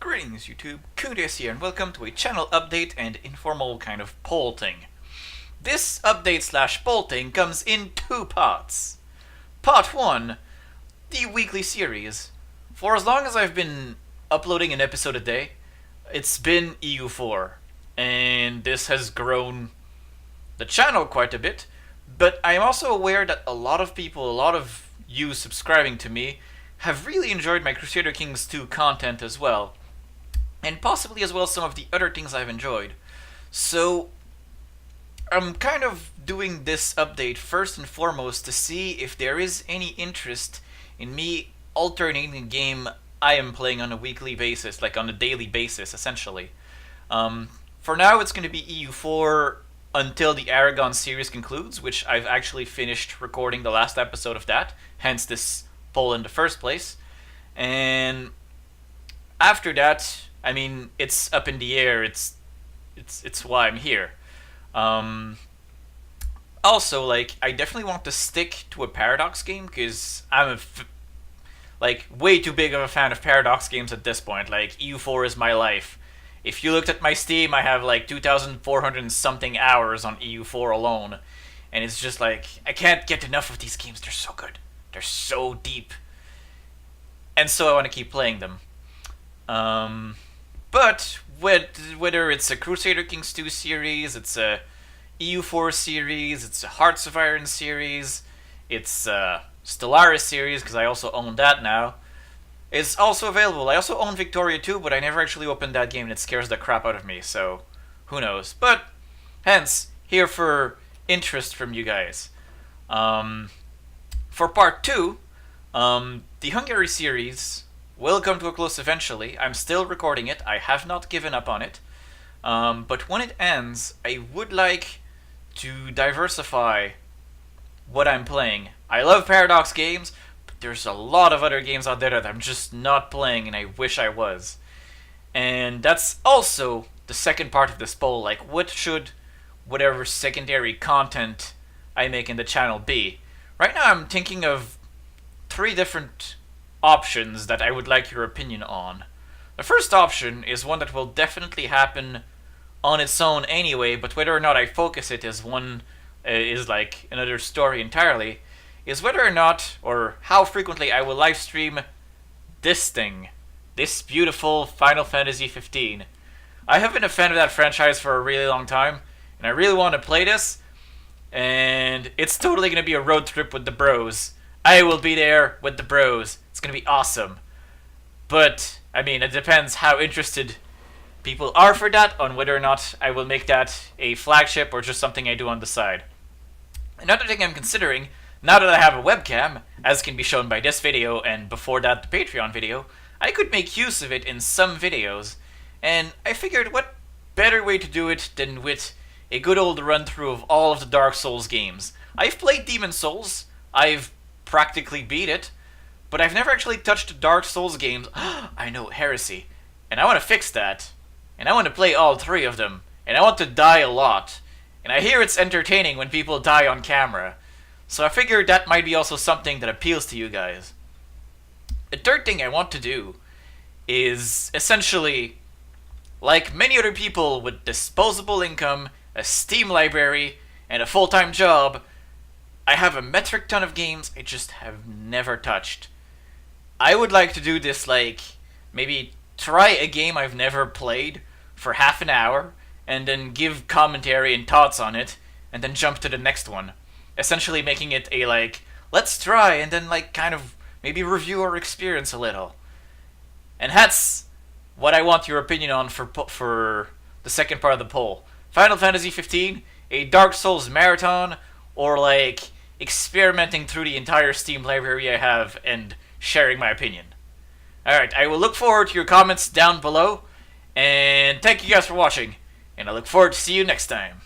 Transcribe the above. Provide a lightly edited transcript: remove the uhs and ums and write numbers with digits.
Greetings YouTube, Khundes here and welcome to a channel update and informal kind of poll thing. This update slash poll thing comes in two parts. Part 1, the weekly series. For as long as I've been uploading an episode a day, it's been EU4, and this has grown the channel quite a bit, but I'm also aware that a lot of people, a lot of you subscribing to me, have really enjoyed my Crusader Kings 2 content as well, and possibly as well some of the other things I've enjoyed. So I'm kind of doing this update first and foremost to see if there is any interest in me alternating the game I am playing on a weekly basis, like on a daily basis essentially. For now it's going to be EU4 until the Aragon series concludes, which I've actually finished recording the last episode of that, hence this poll in the first place. And after that, I mean, it's up in the air. It's why I'm here. Also, like, I definitely want to stick to a Paradox game because I'm like way too big of a fan of Paradox games at this point. Like, EU4 is my life. If you looked at my Steam, I have like 2,400 and something hours on EU4 alone, and it's just like I can't get enough of these games. They're so good. They're so deep. And so I want to keep playing them. But whether it's a Crusader Kings 2 series, it's a EU4 series, it's a Hearts of Iron series, it's a Stellaris series, because I also own that now, it's also available. I also own Victoria 2, but I never actually opened that game and it scares the crap out of me, so who knows. But, hence, here for interest from you guys. For part 2, the Hungary series will come to a close eventually. I'm still recording it. I have not given up on it. But when it ends, I would like to diversify what I'm playing. I love Paradox games, but there's a lot of other games out there that I'm just not playing and I wish I was. And that's also the second part of this poll. Like, what should whatever secondary content I make in the channel be? Right now I'm thinking of 3 different options that I would like your opinion on. The first option is one that will definitely happen on its own anyway, but whether or not I focus it is like another story entirely, is whether or not, or how frequently I will live stream this thing, this beautiful Final Fantasy 15. I have been a fan of that franchise for a really long time, and I really want to play this, and it's totally going to be a road trip with the bros. I will be there with the bros. It's going to be awesome. But, I mean, it depends how interested people are for that, on whether or not I will make that a flagship or just something I do on the side. Another thing I'm considering, now that I have a webcam, as can be shown by this video and before that the Patreon video, I could make use of it in some videos. And I figured what better way to do it than with a good old run-through of all of the Dark Souls games. I've played Demon Souls, I've practically beat it, but I've never actually touched the Dark Souls games. I know, heresy. And I want to fix that. And I want to play all 3 of them. And I want to die a lot. And I hear it's entertaining when people die on camera. So I figured that might be also something that appeals to you guys. The third thing I want to do is essentially, like many other people with disposable income, a Steam library, and a full-time job, I have a metric ton of games I just have never touched. I would like to do this, like, maybe try a game I've never played for half an hour, and then give commentary and thoughts on it, and then jump to the next one. Essentially making it a, like, let's try, and then, like, kind of maybe review our experience a little. And that's what I want your opinion on for the second part of the poll. Final Fantasy 15, a Dark Souls marathon, or, like, experimenting through the entire Steam library I have and sharing my opinion. Alright, I will look forward to your comments down below, and thank you guys for watching, and I look forward to see you next time.